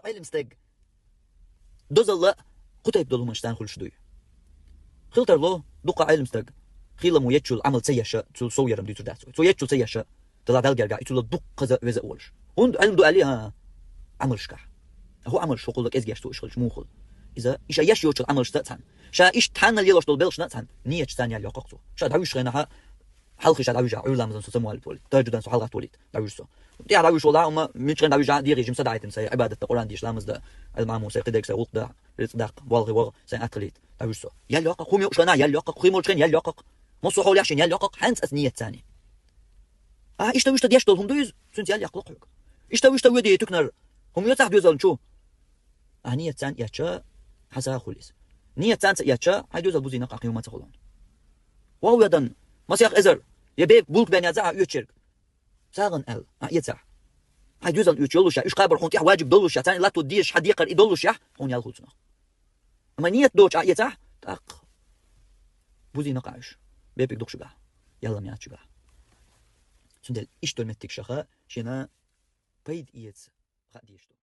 علم استج دوزلا قطيب دول مشتان خلش دوي خلتر لو دقة علم استج خيلا مو يتشل عمل سياشة تل سويرم دي تدعس سو يتشل سياشة تلا دلجرجع يتشل دقة ذا وذا أولش هون علم دو عليها عمل شكح هو عمل شغل لك إزجاش تو إشغل شموخل إذا إيش يش يوتشل عمل شتان شا إيش تحنا اللي لوش دول شنتان نية ثانية اللي يقصو شا دعوش غينها حلقي شا دعوش عيولا مزن سموال تولي تجدن سو حلقة تولي دعوش سو دي دعوش ولا أما مش غير دعوش دي ريجيم سدعيتم سي عبادة القرآن دي إسلام ده المعمو سي قدك سي وقت رزق والغي وغ سي أتليت دعوش سو يلي يقق خومي وشنا يلي يقق خومي وشين يلي يقق مصو حول يحشين يلي يقق حنس أسنية ثانية إيش تويش تديش دول هم دويز سنت يلي يقلق إيش تويش تودي تكنر هم يتسع دوزل شو نية ثانية يتشا حسا خليس نية ثانية يتشا هاي دوزل بوزي نقع قيومات خلون وهو يدن مسيح إزر يبيك بولك بين يزع يوتشرك ساغن ال يزع هاي دوزل يوتشلوش إيش قابل حنتيح واجب دولوش ثاني لا تديش حديقة يدولوش يح هون يالخلصنا أما نية دوش يزع تاق بوزي نقعش بيبك دوك شبه يلا ميات شبه سندل إيش تلمتك شخا شنا بيد إيتس قديشتو